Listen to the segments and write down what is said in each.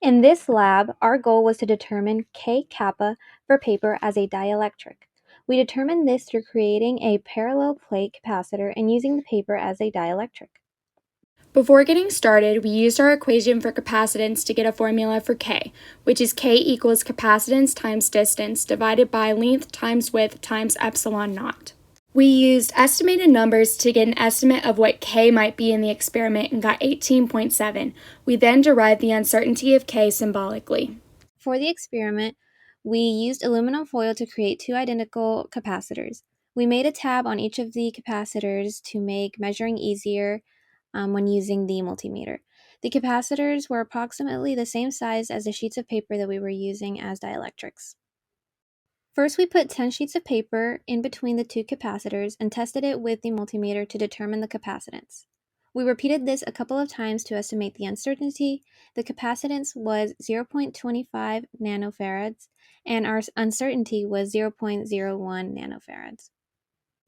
In this lab, our goal was to determine K kappa for paper as a dielectric. We determined this through creating a parallel plate capacitor and using the paper as a dielectric. Before getting started, we used our equation for capacitance to get a formula for K, which is K equals capacitance times distance divided by length times width times epsilon naught. We used estimated numbers to get an estimate of what K might be in the experiment and got 18.7. We then derived the uncertainty of K symbolically. For the experiment, we used aluminum foil to create two identical capacitors. We made a tab on each of the capacitors to make measuring easier when using the multimeter. The capacitors were approximately the same size as the sheets of paper that we were using as dielectrics. First, we put 10 sheets of paper in between the two capacitors and tested it with the multimeter to determine the capacitance. We repeated this a couple of times to estimate the uncertainty. The capacitance was 0.25 nanofarads, and our uncertainty was 0.01 nanofarads.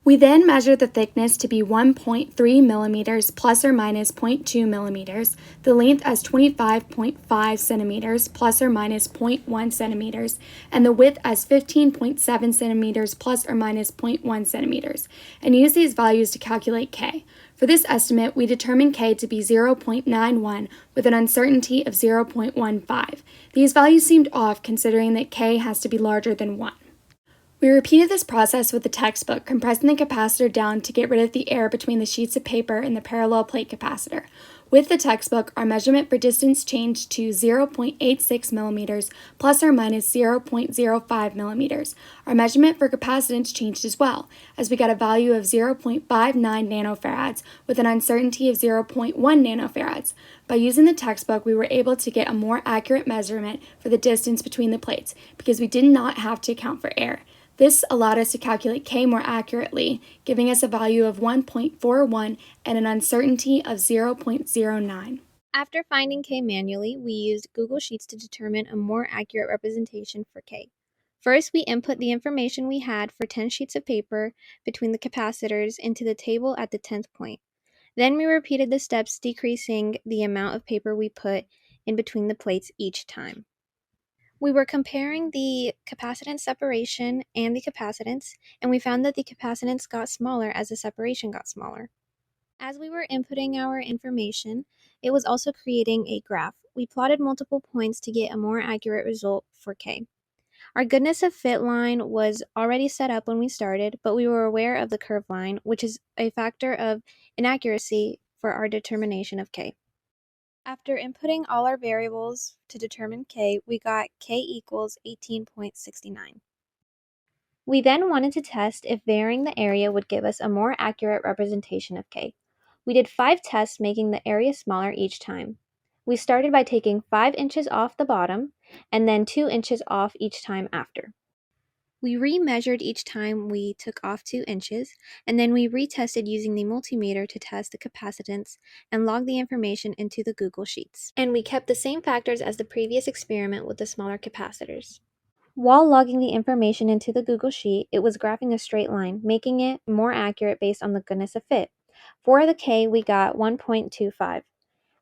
We then measured the thickness to be 1.3 millimeters plus or minus 0.2 millimeters, the length as 25.5 centimeters plus or minus 0.1 centimeters, and the width as 15.7 centimeters plus or minus 0.1 centimeters, and used these values to calculate K. For this estimate, we determined K to be 0.91 with an uncertainty of 0.15. These values seemed off considering that K has to be larger than 1. We repeated this process with the textbook, compressing the capacitor down to get rid of the air between the sheets of paper and the parallel plate capacitor. With the textbook, our measurement for distance changed to 0.86 millimeters plus or minus 0.05 millimeters. Our measurement for capacitance changed as well, as we got a value of 0.59 nanofarads with an uncertainty of 0.1 nanofarads. By using the textbook, we were able to get a more accurate measurement for the distance between the plates because we did not have to account for air. This allowed us to calculate K more accurately, giving us a value of 1.41 and an uncertainty of 0.09. After finding K manually, we used Google Sheets to determine a more accurate representation for K. First, we input the information we had for 10 sheets of paper between the capacitors into the table at the 10th point. Then we repeated the steps, decreasing the amount of paper we put in between the plates each time. We were comparing the capacitance separation and the capacitance, and we found that the capacitance got smaller as the separation got smaller. As we were inputting our information, it was also creating a graph. We plotted multiple points to get a more accurate result for K. Our goodness of fit line was already set up when we started, but we were aware of the curved line, which is a factor of inaccuracy for our determination of K. After inputting all our variables to determine K, we got K equals 18.69. We then wanted to test if varying the area would give us a more accurate representation of K. We did 5 tests making the area smaller each time. We started by taking 5 inches off the bottom and then 2 inches off each time after. We remeasured each time we took off 2 inches, and then we retested using the multimeter to test the capacitance and log the information into the Google Sheets. And we kept the same factors as the previous experiment with the smaller capacitors. While logging the information into the Google Sheet, it was graphing a straight line, making it more accurate based on the goodness of fit. For the K, we got 1.25.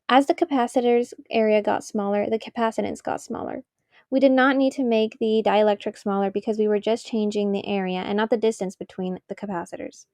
As the capacitor's area got smaller, the capacitance got smaller. We did not need to make the dielectric smaller because we were just changing the area and not the distance between the capacitors.